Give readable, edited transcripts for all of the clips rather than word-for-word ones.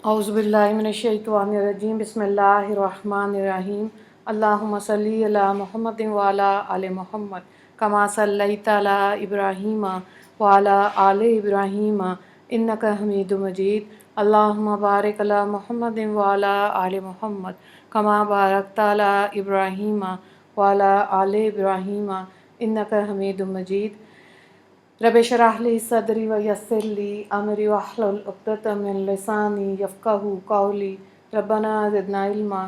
औज़ुबिल्लाहिमिनश्शैतानिर्रजीम बिस्मिल्लाहिर्रहमानिर्रहीम अल्लाहुम्मा सल्ली अला मुहम्मदिन व अला आलि मुहम्मद कमा सल्लैता अला इब्राहीम व अला आलि इब्राहीम इन्नका हमीदुम मजीद अल्लाहुम्मा बारिक अला मुहम्मदिन व अला आलि मुहम्मद कमा बारकता अला इब्राहीम व अला आलि इब्राहीम इन्नका हमीदुम मजीद रब्बि इश्रह ली सदरी व यस्सिर ली अमरी वहलुल उक़दतम मिन लिसानी यफ़क़हू क़ौली रब्बना ज़िदना इल्मा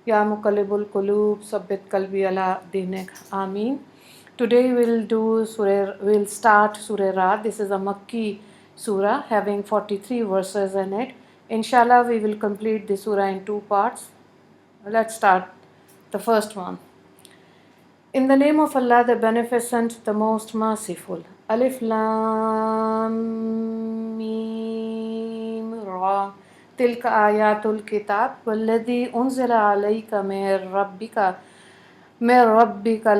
या मुक़ल्लिबुल क़ुलूब सब्बित क़ल्बी अला दीनिक आमीन. Today we'll start Surah Ra'd. This is a Makki surah having 43 verses in it. Inshallah we will complete the surah in two parts. Let's start the first one. In the name of Allah, the Beneficent, the Most Merciful. Alif Lam Mim Ra. Tilka ayatul kitab walladhi unzila alayka min rabbika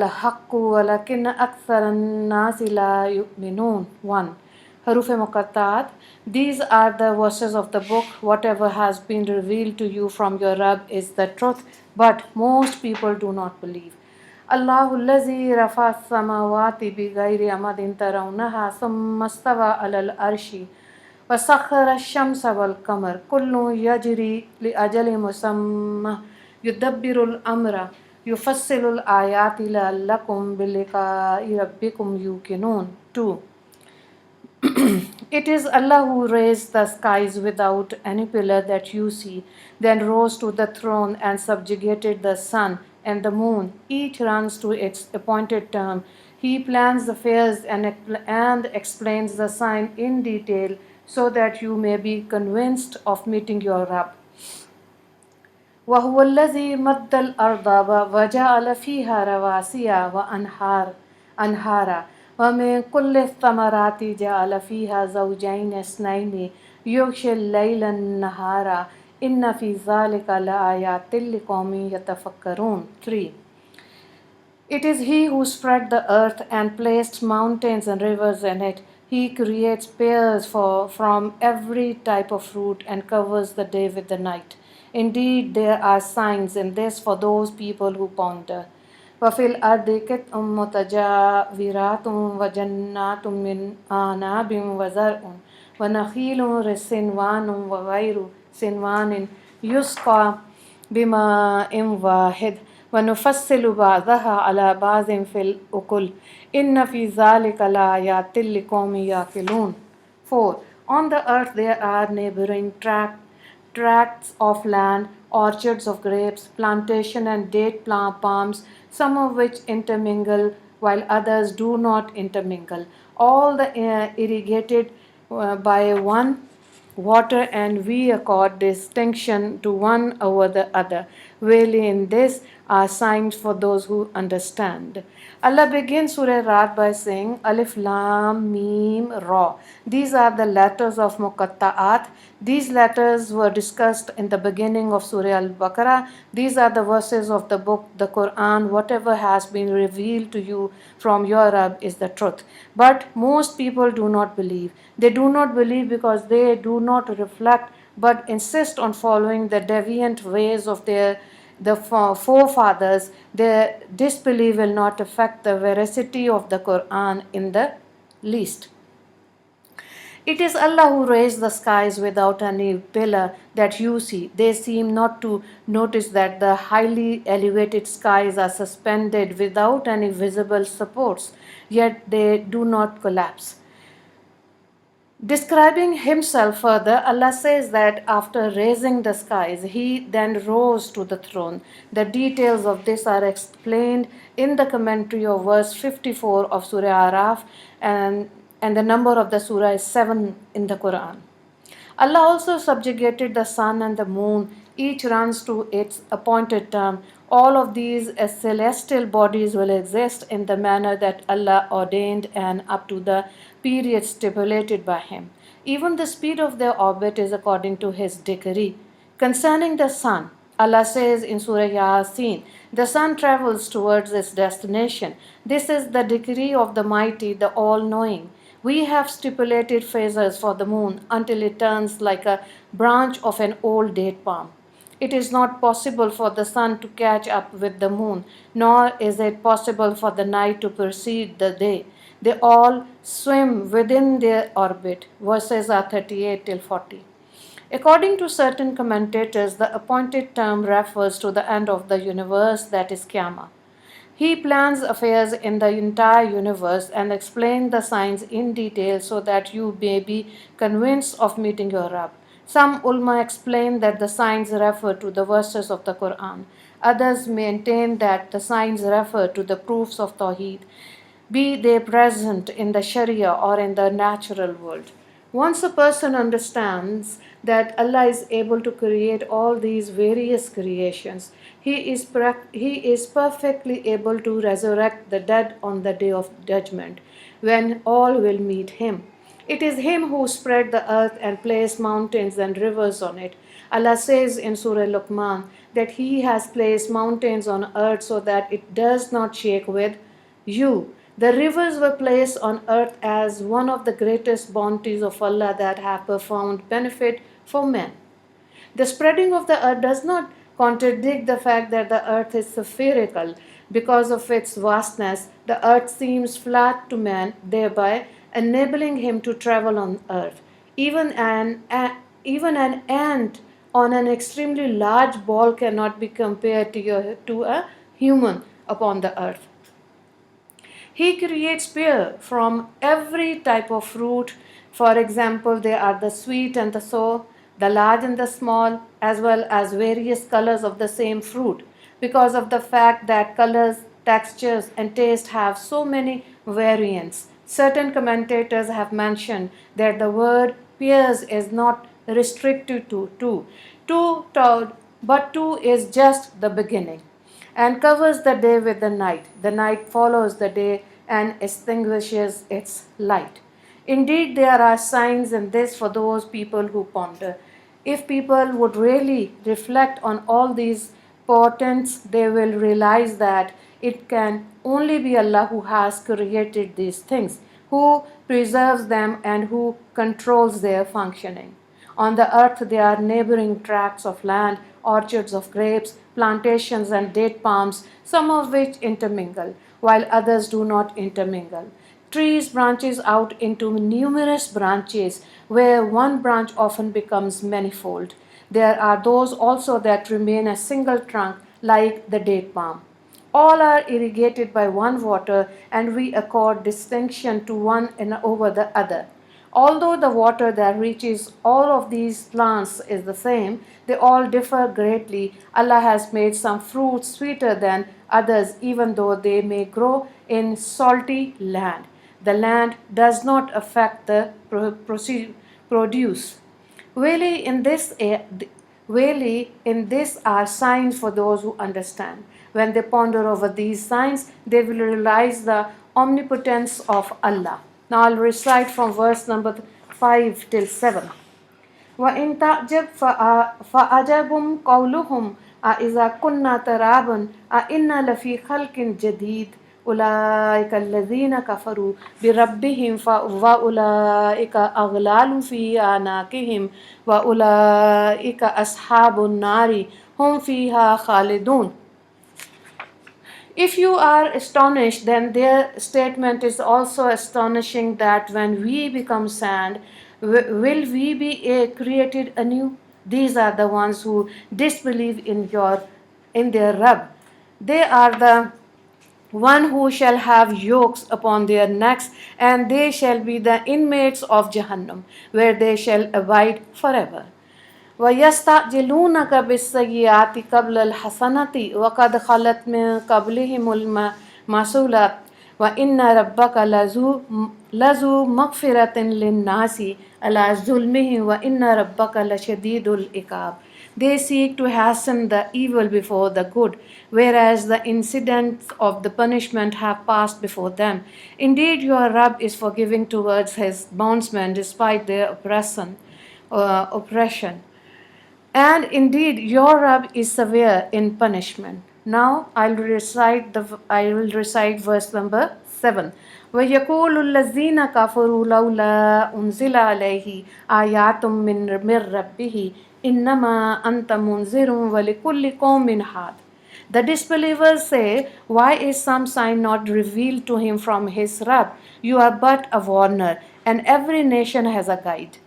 lahaqqu walakinna akthara an-nasi la yu'minun. 1. Haruf Muqattaat. These are the verses of the book. Whatever has been revealed to you from your Rabb is the truth, but most people do not believe. Allahu allazi rafa as-samawati bighayri amadin tarawnaha thumma istawa 'alal arshi wa sakhkhara ash-shamsa wal qamar kullun yajri li ajalin musamma yudabbiru al-amra yufassilu al-ayati la'allakum biliqa'i rabbikum yuqinun. 2. It is Allah who raised the skies without any pillar that you see, then rose to the throne and subjugated the sun and the moon. Each runs to its appointed term. He plans the affairs and explains the sign in detail so that you may be convinced of meeting your Rabb. وَهُوَ الَّذِي مَدَّ الْأَرْضَ وَجَعَلَ فِيهَا رَوَاسِيَ وَأَنْهَارًا ومن كل الثمرات جعل فيها زوجين اثنين يغشي الليل النهار إن في ذلك لآيات لقوم يتفكرون. 3. It is He who spread the earth and placed mountains and rivers in it. He creates pears from every type of fruit and covers the day with the night. Indeed, there are signs in this for those people who ponder. وفي الأرض قطع متجاورات وجنات من أعناب وزرع ونخيل صنوان وغير صنوان يسقى بماء واحد ونفصل بعضها على بعض في الأكل إن في ذلك لآيات لقوم يعقلون. 4. On the earth there are neighboring tracts of land, orchards of grapes, plantation and date palms, some of which intermingle while others do not intermingle. All the irrigated by one water, and we accord distinction to one over the other. Really, in this are signs for those who understand. Allah begins Surah Ra'd by saying Alif Lam Mim Ra. These are the letters of Muqatta'at. These letters were discussed in the beginning of Surah Al-Baqarah. These are the verses of the book, the Quran. Whatever has been revealed to you from your Rabb is the truth. But most people do not believe. They do not believe because they do not reflect but insist on following the deviant ways of the forefathers. Their disbelief will not affect the veracity of the Quran in the least. It is Allah who raised the skies without any pillar that you see. They seem not to notice that the highly elevated skies are suspended without any visible supports, yet they do not collapse. Describing himself further, Allah says that after raising the skies, He then rose to the throne. The details of this are explained in the commentary of verse 54 of Surah Araf, and the number of the surah is 7 in the Quran. Allah also subjugated the sun and the moon. Each runs to its appointed term. All of these celestial bodies will exist in the manner that Allah ordained and up to the period stipulated by Him. Even the speed of their orbit is according to His decree. Concerning the sun, Allah says in Surah Yasin, the sun travels towards its destination. This is the decree of the Mighty, the All-Knowing. We have stipulated phases for the moon until it turns like a branch of an old date palm. It is not possible for the sun to catch up with the moon, nor is it possible for the night to precede the day. They all swim within their orbit. Verses are 38 till 40. According to certain commentators, the appointed term refers to the end of the universe, that is Qiyamah. He plans affairs in the entire universe and explains the signs in detail so that you may be convinced of meeting your Rabb. Some ulama explain that the signs refer to the verses of the Quran. Others maintain that the signs refer to the proofs of Tawheed, be they present in the Sharia or in the natural world. Once a person understands that Allah is able to create all these various creations, he is perfectly able to resurrect the dead on the day of judgment, when all will meet Him. It is Him who spread the earth and placed mountains and rivers on it. Allah says in Surah Luqman that He has placed mountains on earth so that it does not shake with you. The rivers were placed on earth as one of the greatest bounties of Allah that have profound benefit for men. The spreading of the earth does not contradict the fact that the earth is spherical. Because of its vastness, the earth seems flat to man, thereby enabling him to travel on earth. Even an ant on an extremely large ball cannot be compared to a human upon the earth. He creates pear from every type of fruit. For example, there are the sweet and the sour, the large and the small, as well as various colors of the same fruit. Because of the fact that colors, textures, and taste have so many variants, certain commentators have mentioned that the word pears is not restricted to but two is just the beginning and covers the day with the night. The night follows the day and extinguishes its light. Indeed, there are signs in this for those people who ponder. If people would really reflect on all these portents, they will realize that it can only be Allah who has created these things, who preserves them, and who controls their functioning. On the earth there are neighboring tracts of land, orchards of grapes, plantations and date palms, some of which intermingle, while others do not intermingle. Trees branches out into numerous branches, where one branch often becomes manifold. There are those also that remain a single trunk, like the date palm. All are irrigated by one water, and we accord distinction to one and over the other. Although the water that reaches all of these plants is the same, they all differ greatly. Allah has made some fruits sweeter than others, even though they may grow in salty land. The land does not affect the produce. Really, in this are signs for those who understand. When they ponder over these signs, they will realize the omnipotence of Allah. Now I'll recite from verse number 5 till 7. وَإِن تَعْجَبْ فَأَعْجَبٌ قَوْلُهُمْ أَإِذَا كُنَّا تَرَابًا أَإِنَّا لَفِي خَلْقٍ جَدِيدٍ أُولَٰئِكَ الَّذِينَ كَفَرُوا بِرَبِّهِمْ وَأُولَٰئِكَ أَغْلَالٌ فِي أَعْنَاقِهِمْ وَأُولَٰئِكَ أَصْحَابُ النَّارِ هُمْ فِيهَا خَالِدُونَ. If you are astonished, then their statement is also astonishing, that when we become sand, will we be created anew? These are the ones who disbelieve in their Rabb. They are the one who shall have yokes upon their necks, and they shall be the inmates of Jahannam, where they shall abide forever. وَيَسْتَعْجِلُونَكَ بِالسَّيِّئَاتِ قَبْلَ الْحَسَنَةِ وَقَدْ خَلَتْ مِن قَبْلِهِمُ الْمَثُلَاتُ وَإِنَّ رَبَّكَ لَذُو مَغْفِرَةٍ لِلنَّاسِ عَلَى ظُلْمِهِمْ وَإِنَّ رَبَّكَ لَشَدِيدُ الْعِقَابِ. They seek to hasten the evil before the good, whereas the incidents of the punishment have passed before them. Indeed, your Rabb is forgiving towards his bondsmen despite their oppression. And indeed, your Rabb is severe in punishment. Now I will recite verse number 7. وَيَقُولُ الَّذِينَ كَفَرُوا لَوْلَا أُنزِلَ عَلَيْهِ آيَاتٌ مِّن رَّبِّهِ إِنَّمَا أَنتَ مُنذِرٌ وَلِكُلِّ قَوْمٍ هَادٍ. The disbelievers say, why is some sign not revealed to him from his Rabb? You are but a warner, and every nation has a guide.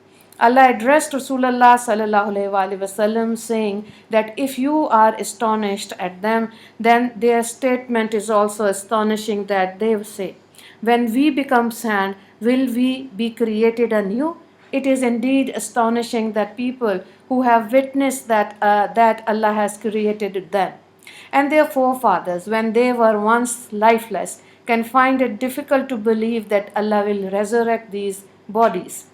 Allah addressed Rasulullah sallallahu alaihi wasallam saying that if you are astonished at them, then their statement is also astonishing that they say, when we become sand, will we be created anew? It is indeed astonishing that people who have witnessed that Allah has created them and their forefathers when they were once lifeless can find it difficult to believe that Allah will resurrect these bodies.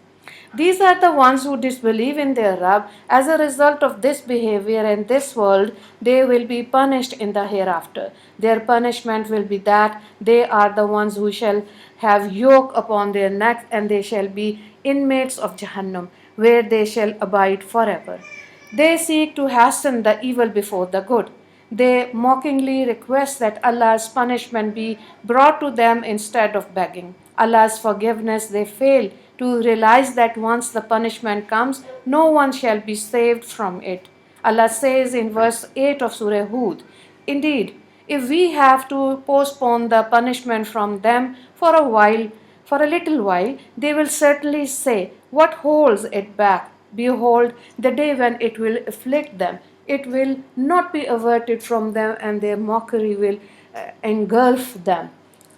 These are the ones who disbelieve in their Rabb. As a result of this behavior in this world, they will be punished in the hereafter. Their punishment will be that they are the ones who shall have yoke upon their necks, and they shall be inmates of Jahannam, where they shall abide forever. They seek to hasten the evil before the good. They mockingly request that Allah's punishment be brought to them instead of begging Allah's forgiveness. They fail to realize that once the punishment comes, no one shall be saved from it. Allah says in verse 8 of Surah Hud, indeed, if we have to postpone the punishment from them for a while, for a little while, they will certainly say, what holds it back? Behold, the day when it will afflict them. It will not be averted from them, and their mockery will engulf them.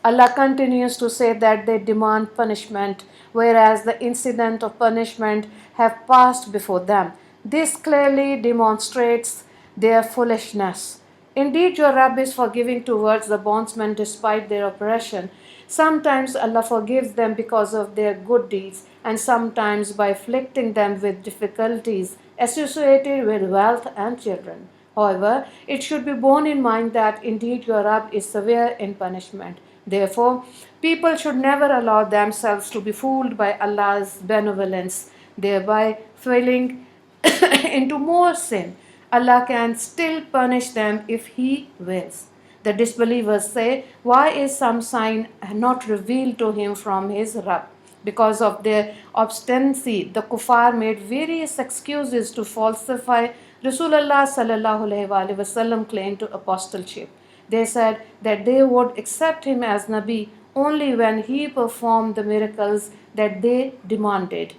Allah continues to say that they demand punishment, whereas the incident of punishment have passed before them. This clearly demonstrates their foolishness. Indeed, your Rabb is forgiving towards the bondsmen despite their oppression. Sometimes Allah forgives them because of their good deeds, and sometimes by afflicting them with difficulties associated with wealth and children. However, it should be borne in mind that indeed your Rabb is severe in punishment. Therefore, people should never allow themselves to be fooled by Allah's benevolence, thereby falling into more sin. Allah can still punish them if He wills. The disbelievers say, why is some sign not revealed to him from his Rabb? Because of their obstinacy, the kuffar made various excuses to falsify Rasulullah sallallahu alaihi wasallam claim to apostleship. They said that they would accept him as Nabi only when he performed the miracles that they demanded.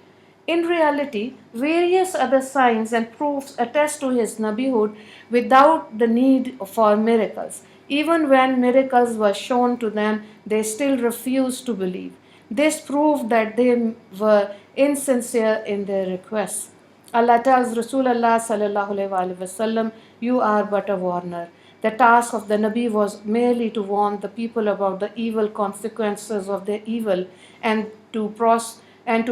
In reality, various other signs and proofs attest to his Nabihood without the need for miracles. Even when miracles were shown to them, they still refused to believe. This proved that they were insincere in their requests. Allah tells Rasulullah sallallahu alaihi wasallam, "You are but a warner." The task of the Nabi was merely to warn the people about the evil consequences of their evil and to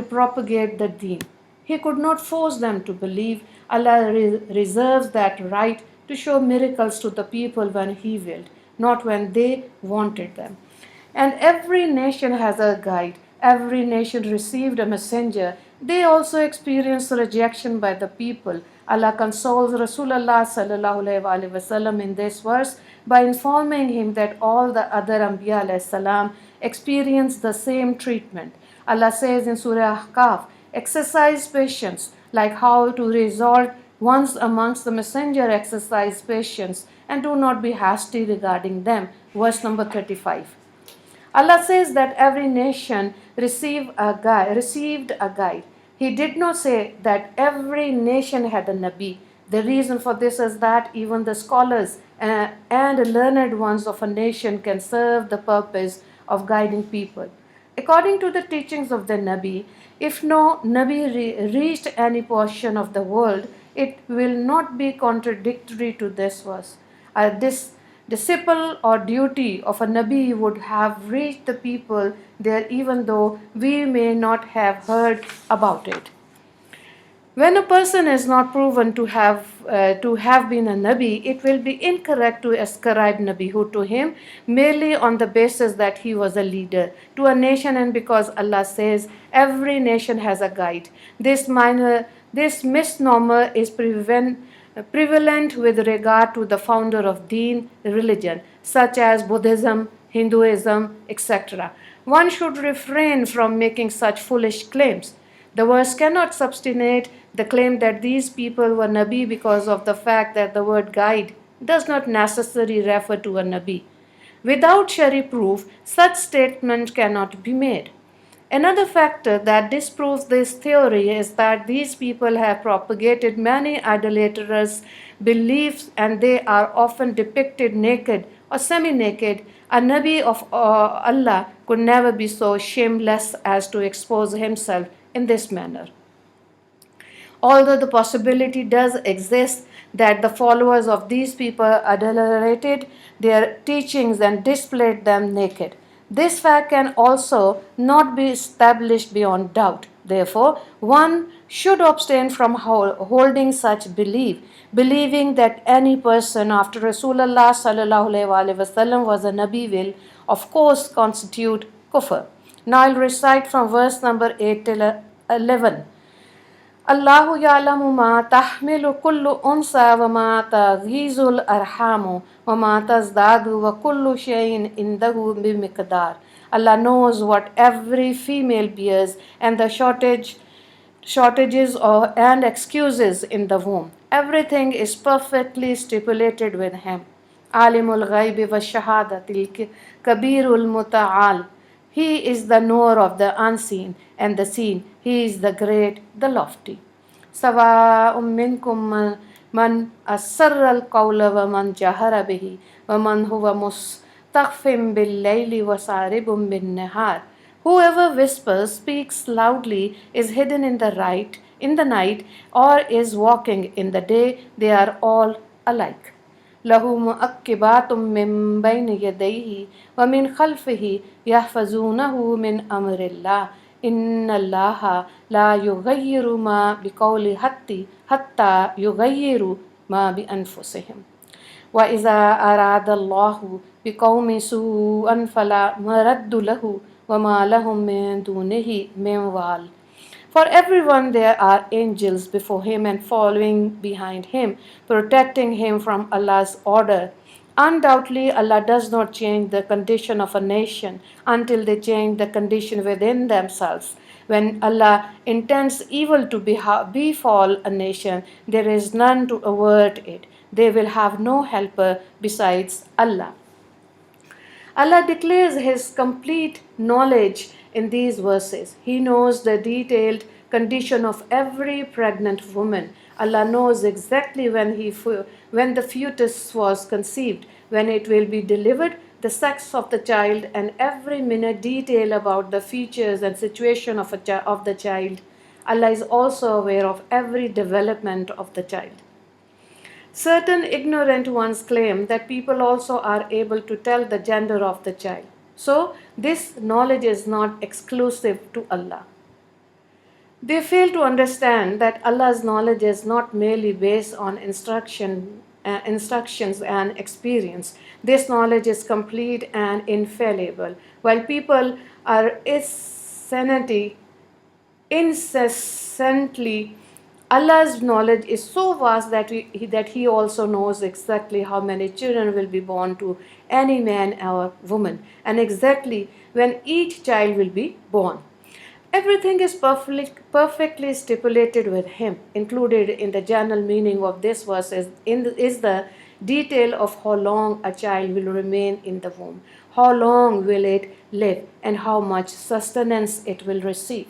propagate the deen. He could not force them to believe. Allah reserves that right to show miracles to the people when He willed, not when they wanted them. And every nation has a guide. Every nation received a messenger. They also experienced rejection by the people. Allah consoles Rasulullah sallallahu alaihi wasallam in this verse by informing him that all the other Anbiya alayhi salam experienced the same treatment. Allah says in Surah Ahqaf, exercise patience, like how to resolve once amongst the messenger exercise patience, and do not be hasty regarding them. Verse number 35. Allah says that every nation received a guide. He did not say that every nation had a Nabi. The reason for this is that even the scholars and learned ones of a nation can serve the purpose of guiding people. According to the teachings of the Nabi, if no Nabi reached any portion of the world, it will not be contradictory to this verse. This disciple or duty of a Nabi would have reached the people there even though we may not have heard about it. When a person is not proven to have been a Nabi, it will be incorrect to ascribe Nabihood to him merely on the basis that he was a leader to a nation, and because Allah says every nation has a guide. This misnomer is prevalent with regard to the founder of Deen religion, such as Buddhism, Hinduism, etc. one should refrain from making such foolish claims. The verse cannot substantiate the claim that these people were Nabi because of the fact that the word guide does not necessarily refer to a Nabi. Without Shari proof, such statement cannot be made. Another factor that disproves this theory is that these people have propagated many idolatrous beliefs and they are often depicted naked or semi naked. A Nabi of Allah could never be so shameless as to expose himself in this manner. Although the possibility does exist that the followers of these people adulterated their teachings and displayed them naked, this fact can also not be established beyond doubt. Therefore, one should abstain from holding such belief, believing that any person after Rasulullah sallallahu alaihi wasallam was a Nabi will, of course, constitute kufr. Now I'll recite from verse number 8 till 11. Allahu ya'lamu ma tahmilu kullu unsa wa ma taghizul arhamu wa ma tazdadu wa kullu shay'in indahu bimiqdar. Allah knows what every female bears and the shortages and excuses in the womb. Everything is perfectly stipulated with him. Alimul ghaibi wa shahadatil kabirul muta'al. He is the knower of the unseen and the seen. He is the great, the lofty. سواء منكم من أسر القول ومن جهر به ومن هو مستخف بالليل وسارب بالنهار. Whoever whispers, speaks loudly, is hidden in the night, or is walking in the day, they are all alike. له مؤكبات من بين يديه ومن خلفه يحفظونه من أمر الله إن الله لا يغير ما بقول حتى يغيروا ما بأنفسهم وإذا أراد الله بقوم سوءا فلا مرد له وما لهم من دونه من وال. For everyone there are angels before him and following behind him, protecting him from Allah's order. Undoubtedly, Allah does not change the condition of a nation until they change the condition within themselves. When Allah intends evil to befall a nation, there is none to avert it. They will have no helper besides Allah. Allah declares His complete knowledge in these verses. He knows the detailed condition of every pregnant woman. Allah knows exactly when the fetus was conceived, when it will be delivered, the sex of the child, and every minute detail about the features and situation of the child. Allah is also aware of every development of the child. Certain ignorant ones claim that people also are able to tell the gender of the child. So, this knowledge is not exclusive to Allah. They fail to understand that Allah's knowledge is not merely based on instructions and experience. This knowledge is complete and infallible. While people are incessantly, Allah's knowledge is so vast that He also knows exactly how many children will be born to any man or woman, and exactly when each child will be born. Everything is perfectly stipulated with Him. Included in the general meaning of this verse is the detail of how long a child will remain in the womb, how long will it live, and how much sustenance it will receive.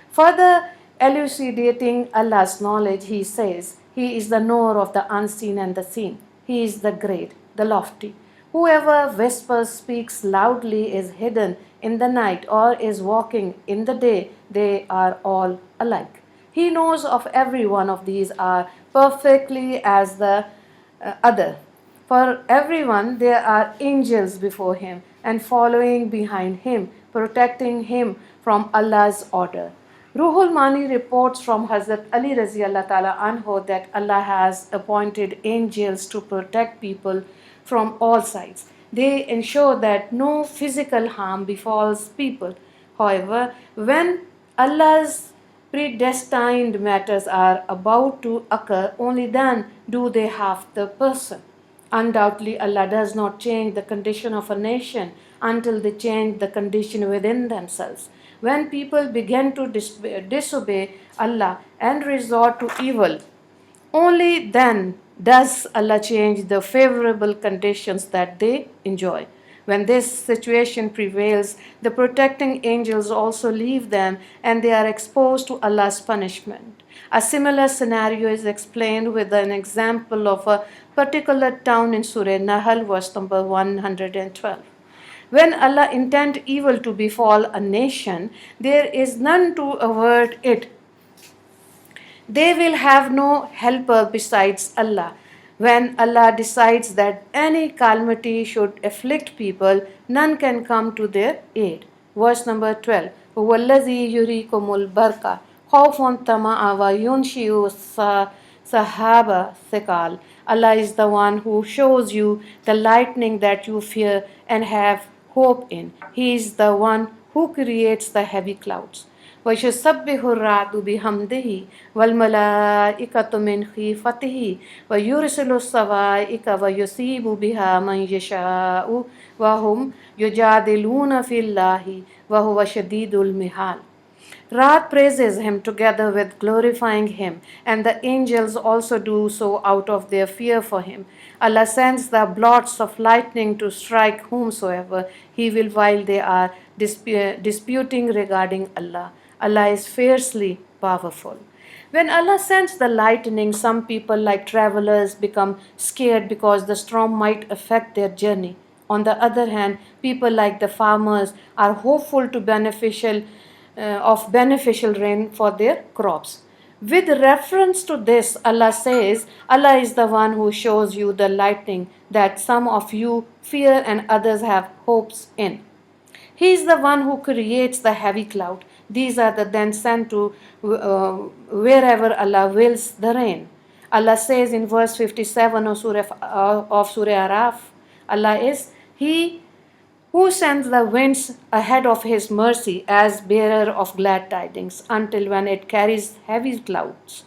Further elucidating Allah's knowledge, He says, He is the knower of the unseen and the seen. He is the great, the lofty. Whoever whispers, speaks loudly, is hidden in the night, or is walking in the day, they are all alike. He knows of every one of these are perfectly as the other. For everyone there are angels before him and following behind him, protecting him from Allah's order. Ruhul Mani reports from Hazrat Ali Raziallah Ta'ala Anhu that Allah has appointed angels to protect people from all sides. They ensure that no physical harm befalls people. However, when Allah's predestined matters are about to occur, only then do they have the person. Undoubtedly, Allah does not change the condition of a nation until they changed the condition within themselves. When people began to disobey Allah and resort to evil, only then does Allah change the favorable conditions that they enjoy. When this situation prevails, the protecting angels also leave them and they are exposed to Allah's punishment. A similar scenario is explained with an example of a particular town in Surah Nahl, verse number 112. When Allah intend evil to befall a nation, there is none to avert it. They will have no helper besides Allah. When Allah decides that any calamity should afflict people, none can come to their aid. Verse number 12. هو الذي يريكم البرق خوفا طمعا وينشئ sahaba ثقال. Allah is the one who shows you the lightning that you fear and have hope in. He is the one who creates the heavy clouds. ويسبح الرعد بحمده والملائكة من خيفته ويرسل الصواعق ويصيب بها من يشاء وهم يجادلون في الله وهو شديد المحال. Wrath praises him together with glorifying him, and the angels also do so out of their fear for him. Allah sends the blots of lightning to strike whomsoever he will while they are disputing regarding Allah. Allah is fiercely powerful. When Allah sends the lightning, some people, like travelers, become scared because the storm might affect their journey. On the other hand, people like the farmers are hopeful to beneficial rain for their crops. With reference to this, Allah says, Allah is the one who shows you the lightning that some of you fear and others have hopes in. He is the one who creates the heavy cloud. These are the then sent to wherever Allah wills the rain. Allah says in verse 57 of Surah Araf, Allah is He who sends the winds ahead of His mercy as bearer of glad tidings until when it carries heavy clouds.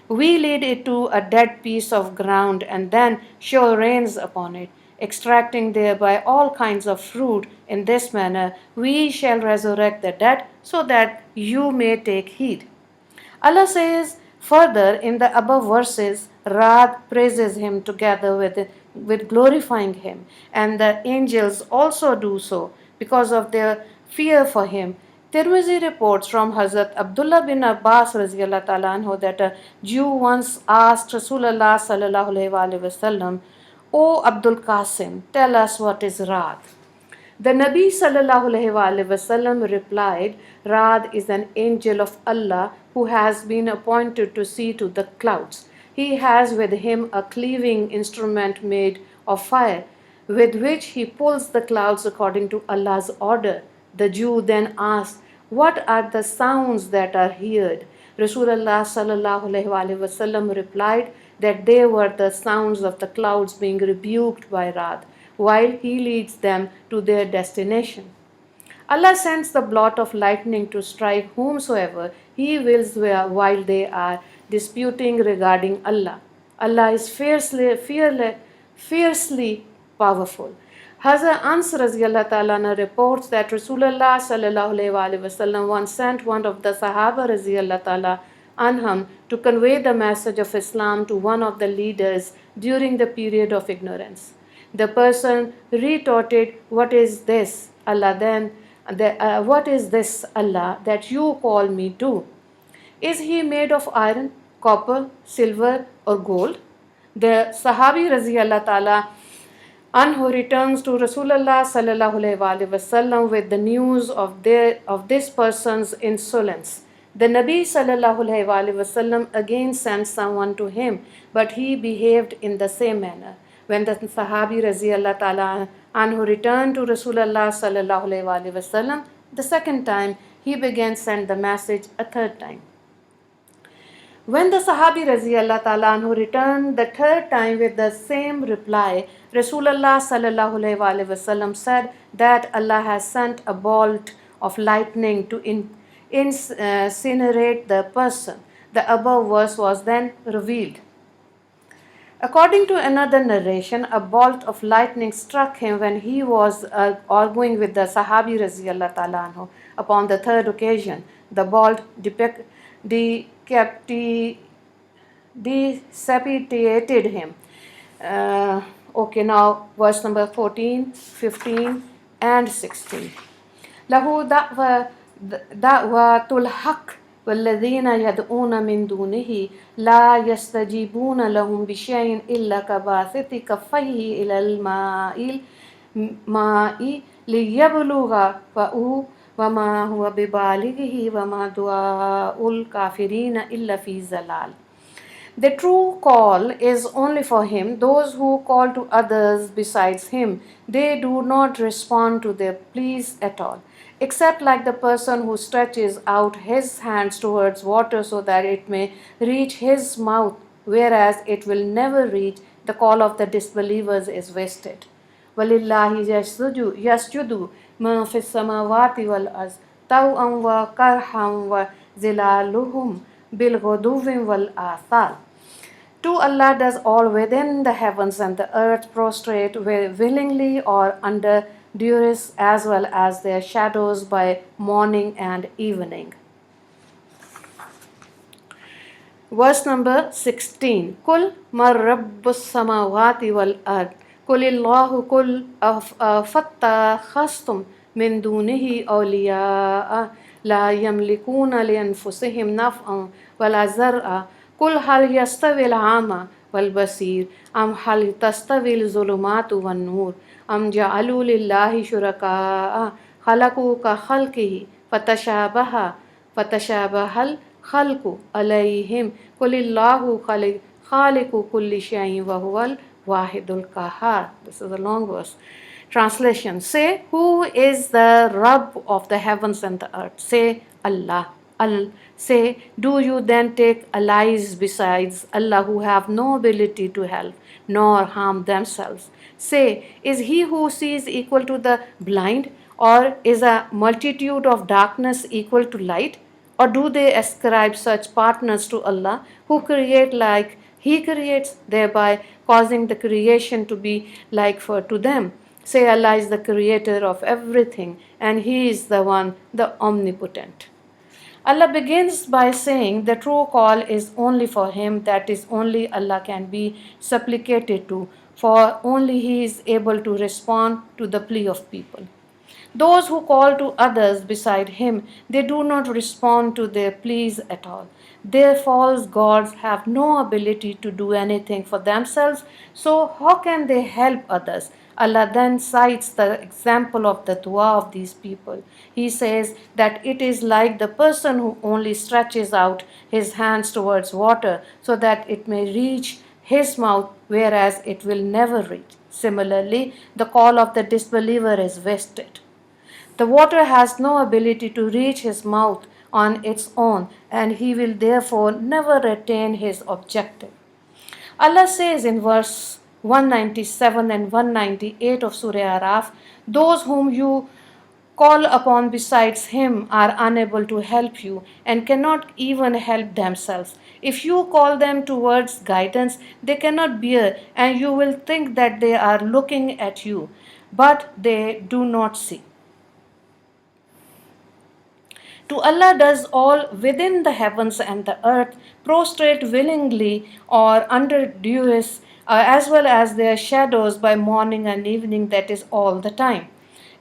We lead it to a dead piece of ground and then shower rains upon it, extracting thereby all kinds of fruit. In this manner we shall resurrect the dead so that you may take heed. Allah says further in the above verses, Wrath praises Him together with glorifying Him, and the angels also do so because of their fear for Him. Tirmizi reports from Hazrat Abdullah bin Abbas anhu that a Jew once asked Rasulullah sallallahu alaihi wasallam, "O Abdul Qasim, tell us what is wrath." The Nabi sallallahu alaihi wasallam replied, "Wrath is an angel of Allah who has been appointed to see to the clouds. He has with him a cleaving instrument made of fire, with which he pulls the clouds according to Allah's order." The Jew then asked, "What are the sounds that are heard?" Rasulullah sallallahu alaihi wasallam replied that they were the sounds of the clouds being rebuked by wrath, while He leads them to their destination. Allah sends the blot of lightning to strike whomsoever He wills while they are disputing regarding Allah. Allah is fiercely powerful. Hazrat Ans radiallahu ta'ala reports that Rasulullah sallallahu alayhi wasallam once sent one of the Sahaba radiallahu ta'ala anhum to convey the message of Islam to one of the leaders during the period of ignorance. The person retorted, "What is this, Allah? What is this, Allah, that you call me to? Is he made of iron, copper, silver, or gold?" The Sahabi radiallahu ta'ala anhu returns to Rasulullah sallallahu alaihi wasallam with the news of this person's insolence. The Nabi sallallahu alaihi wasallam again sent someone to him, but he behaved in the same manner. When the Sahabi radiallahu ta'ala anhu returned to Rasulullah sallallahu alaihi wasallam the second time, he began send the message a third time. When the Sahabi radiallahu ta'ala anhu returned the third time with the same reply, Rasulullah sallallahu alaihi wasallam said that Allah has sent a bolt of lightning to incinerate the person. The above verse was then revealed. According to another narration, a bolt of lightning struck him when he was arguing with the Sahabi Raziyallahu Ta'ala anhu. Upon the third occasion, the bolt decapitated decapitated him. Uh, okay, now verse number 14, 15, and 16. له دعوة الحق والذين يدعون من دونه لا يستجيبون لهم بشيء إلا كباسط كفيه إلى الماء ليبلغ فأو وما هو ببالغه وما دعاء الكافرين إلا في ضلال. The true call is only for him. Those who call to others besides him, they do not respond to their pleas at all, except like the person who stretches out his hands towards water so that it may reach his mouth, whereas it will never reach. The call of the disbelievers is wasted. وَلِلَّهِ يَسْجُدُ مَا فِي السَّمَاوَاتِ وَالْأَرْضِ طَوْعًا وَكَرْهًا وَظِلَالُهُمْ بِالْغُدُوِّ وَالْآثَالِ. To Allah does all within the heavens and the earth prostrate willingly or under duress, as well as their shadows by morning and evening. Verse number 16. Kul mar rabbus samawati wal ard. Kulillahu kul fattakhastum min dunihi awliya'a la yamlikuna li anfusihim naf'an wala zar'a. Kul hal yastawi al-ama wal basir am hal tastawi al-zulumatu wan nur am ja'alu lillahi shuraka'a khalaqu ka khalqihi fatashabahal khalqu alayhim kulillahu khaliqu kulli shay'in wa huwal wahidul kahar. This is a long verse. Translation. Say, who is the Rabb of the heavens and the earth? Say, Allah. Say, do you then take allies besides Allah who have no ability to help nor harm themselves? Say, is he who sees equal to the blind, or is a multitude of darkness equal to light? Or do they ascribe such partners to Allah who create like He creates, thereby causing the creation to be like to them? Say, Allah is the creator of everything and He is the one, the omnipotent. Allah begins by saying the true call is only for Him, that is, only Allah can be supplicated to, for only He is able to respond to the plea of people. Those who call to others beside him, they do not respond to their pleas at all. Their false gods have no ability to do anything for themselves, so how can they help others? Allah then cites the example of the dua of these people. He says that it is like the person who only stretches out his hands towards water so that it may reach his mouth, whereas it will never reach. Similarly, the call of the disbeliever is wasted. The water has no ability to reach his mouth on its own, and he will therefore never attain his objective. Allah says in verse 197 and 198 of Surah Araf, those whom you call upon besides him are unable to help you and cannot even help themselves. If you call them towards guidance, they cannot bear, and you will think that they are looking at you, but they do not see. To Allah does all within the heavens and the earth prostrate willingly or under duress, as well as their shadows by morning and evening, that is, all the time.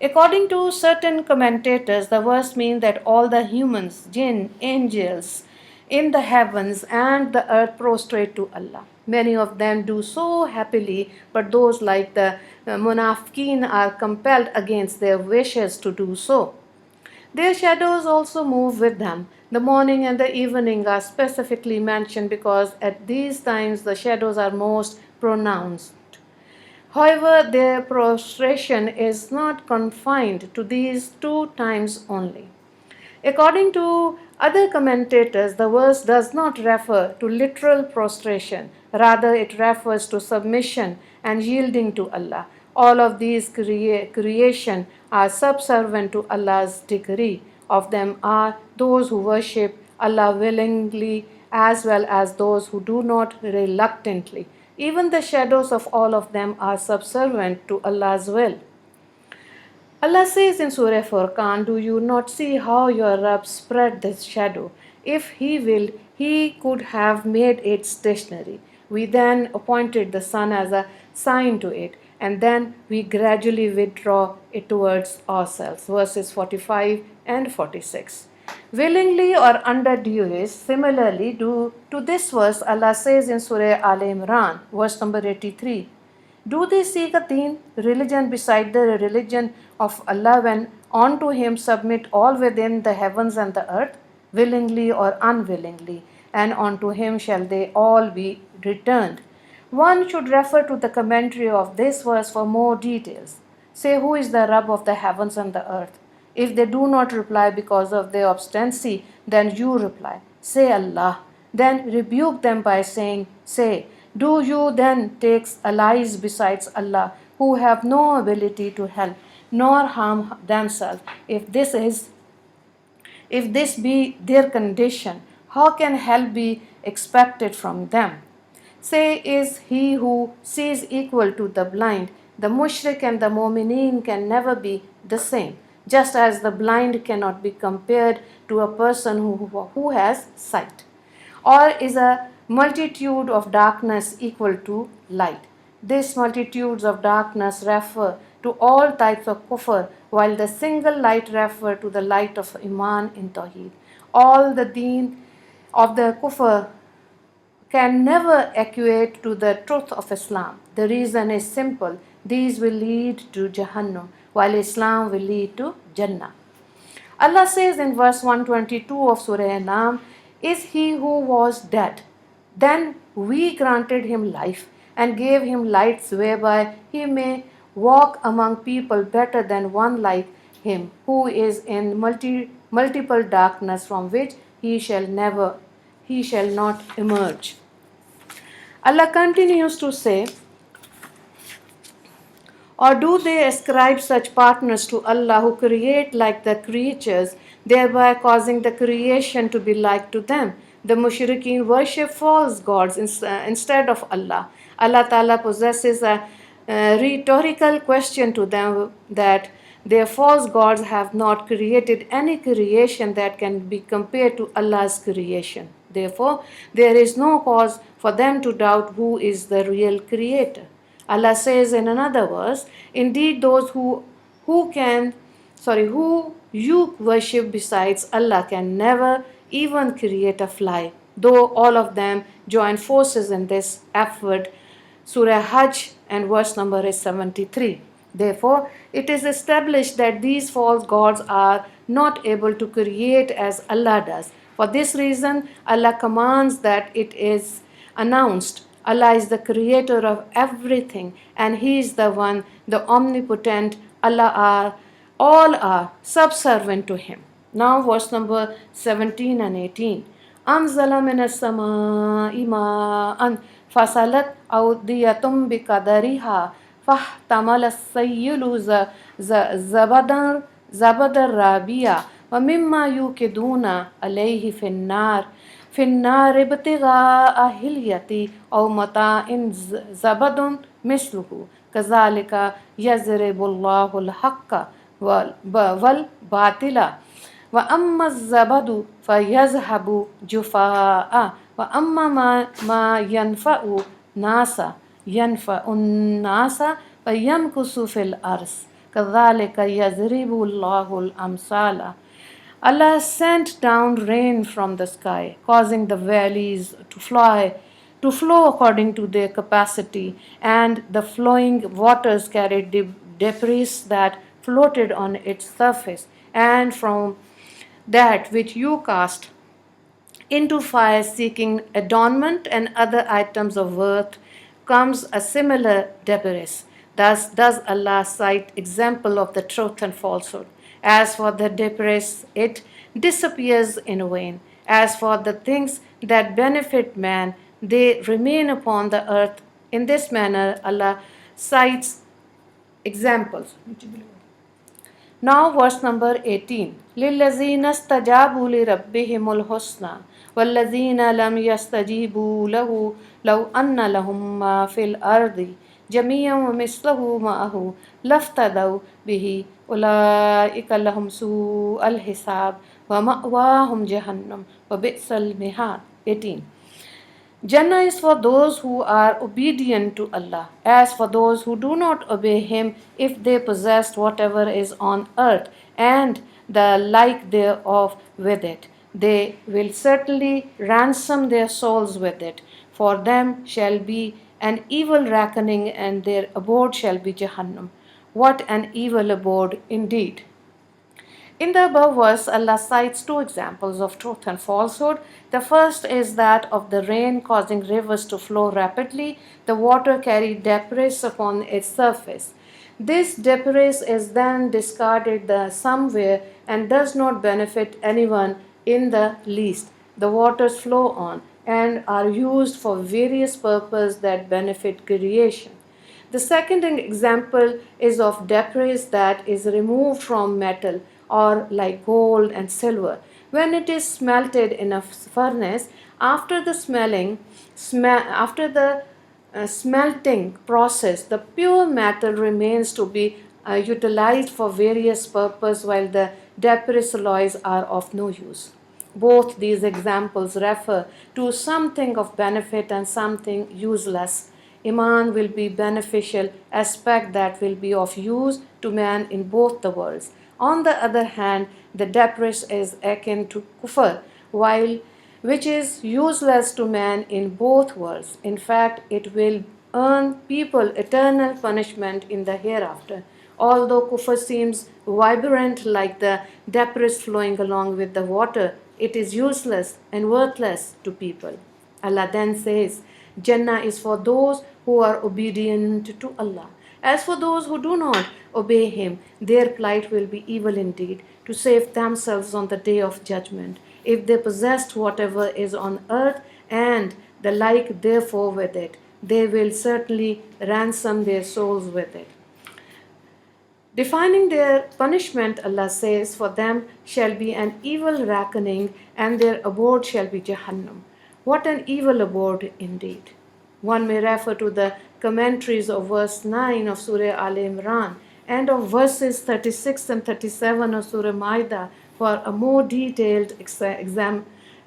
According to certain commentators, the verse means that all the humans, jinn, angels in the heavens and the earth prostrate to Allah. Many of them do so happily, but those like the munafiqeen are compelled against their wishes to do so. Their shadows also move with them. The morning and the evening are specifically mentioned because at these times the shadows are most pronounced. However, their prostration is not confined to these two times only. According to other commentators, the verse does not refer to literal prostration, rather, it refers to submission and yielding to Allah. All of these creation are subservient to Allah's decree. Of them are those who worship Allah willingly, as well as those who do not reluctantly. Even the shadows of all of them are subservient to Allah's will. Allah says in Surah Furqan, do you not see how your Rabb spread this shadow? If He willed, He could have made it stationary. We then appointed the sun as a sign to it, and then we gradually withdraw it towards ourselves. Verses 45 and 46. Willingly or under duress, similarly, to this verse, Allah says in Surah Al Imran, verse number 83, do they seek a deen, religion beside the religion of Allah when unto Him submit all within the heavens and the earth, willingly or unwillingly, and unto Him shall they all be returned? One should refer to the commentary of this verse for more details. Say, who is the Rabb of the heavens and the earth? If they do not reply because of their obstinacy, then you reply. Say Allah. Then rebuke them by saying, say, do you then take allies besides Allah who have no ability to help nor harm themselves? If this be their condition, how can help be expected from them? Say, is he who sees equal to the blind? The mushrik and the mu'mineen can never be the same, just as the blind cannot be compared to a person who has sight. Or is a multitude of darkness equal to light? These multitudes of darkness refer to all types of kufr, while the single light refer to the light of iman in tawheed. All the deen of the kufr can never equate to the truth of Islam. The reason is simple. These will lead to Jahannam, while Islam will lead to Jannah. Allah says in verse 122 of Surah Anam, is he who was dead. Then we granted him life and gave him lights whereby he may walk among people better than one like him, who is in multiple darkness from which he shall not emerge. Allah continues to say, or do they ascribe such partners to Allah who create like the creatures, thereby causing the creation to be like to them? The mushrikeen worship false gods instead of Allah. Allah Ta'ala possesses a rhetorical question to them that their false gods have not created any creation that can be compared to Allah's creation. Therefore, there is no cause for them to doubt who is the real creator. Allah says in another verse, indeed those who you worship besides Allah can never even create a fly, though all of them join forces in this effort. Surah Hajj and verse number is 73. Therefore, it is established that these false gods are not able to create as Allah does. For this reason, Allah commands that it is announced, Allah is the creator of everything and He is the one, the omnipotent. All are subservient to Him. Now verse number 17 and 18. أنزل من السماء ماء فسالت أودية بقدرها فاحتمل السيل زبدا رابيا ومما يوقدون عليه في النار ابتغاء هلية أو متاع زبد مثله كذلك يضرب الله الحق والباطل وأما الزبد فيذهب جفاء وأما ما ينفع الناس فيمكث في الأرض كذلك يضرب الله الأمثال. Allah sent down rain from the sky, causing the valleys to flow according to their capacity, and the flowing waters carried debris that floated on its surface, and from that which you cast into fire seeking adornment and other items of worth comes a similar debris. Thus does Allah cite example of the truth and falsehood. As for the debris, it disappears in vain. As for the things that benefit man, they remain upon the earth. In this manner, Allah cites examples. Now verse number 18. لِلَّذِينَ اسْتَجَابُوا لِرَبِّهِمُ الْحُسْنَى वल्लज़ीना lump यस्तजीबू लहू लौ अन्ना लहुम मा fill अर्दि जमीअन व मिस्लहु मअहु लफ्तदौ बिही उलाइका लहुम सूअल हिसाब व मअवाहुम जहन्नम व बि'सल मिहाद। 18. Jannah is for those who are obedient to Allah. As for those who do not obey Him, if they possessed whatever is on earth and the like thereof with it, they will certainly ransom their souls with it. For them shall be an evil reckoning, and their abode shall be Jahannam. What an evil abode indeed! In the above verse, Allah cites two examples of truth and falsehood. The first is that of the rain causing rivers to flow rapidly. The water carried debris upon its surface. This debris is then discarded somewhere and does not benefit anyone in the least. The waters flow on and are used for various purposes that benefit creation. The second example is of debris that is removed from metal or like gold and silver. When it is smelted in a furnace, after the smelting process, the pure metal remains to be utilized for various purposes, while the debris alloys are of no use. Both these examples refer to something of benefit and something useless. Iman will be beneficial aspect that will be of use to man in both the worlds. On the other hand, the debris is akin to kufr, which is useless to man in both worlds. In fact, it will earn people eternal punishment in the hereafter. Although kufr seems vibrant like the debris flowing along with the water, it is useless and worthless to people. Allah then says, Jannah is for those who are obedient to Allah. As for those who do not obey Him, their plight will be evil indeed, to save themselves on the day of judgment. If they possessed whatever is on earth and the like therefore with it, they will certainly ransom their souls with it. Defining their punishment, Allah says, for them shall be an evil reckoning, and their abode shall be Jahannam. What an evil abode indeed! One may refer to the commentaries of verse 9 of Surah Al Imran and of verses 36 and 37 of Surah Maida for a more detailed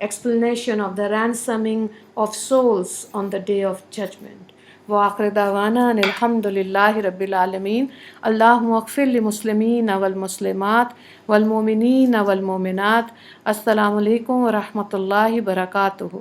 explanation of the ransoming of souls on the day of judgment. وآخر دعوانا أن الحمد لله رب العالمين اللهم اغفر للمسلمين والمسلمات والمؤمنين والمؤمنات السلام عليكم ورحمة الله وبركاته.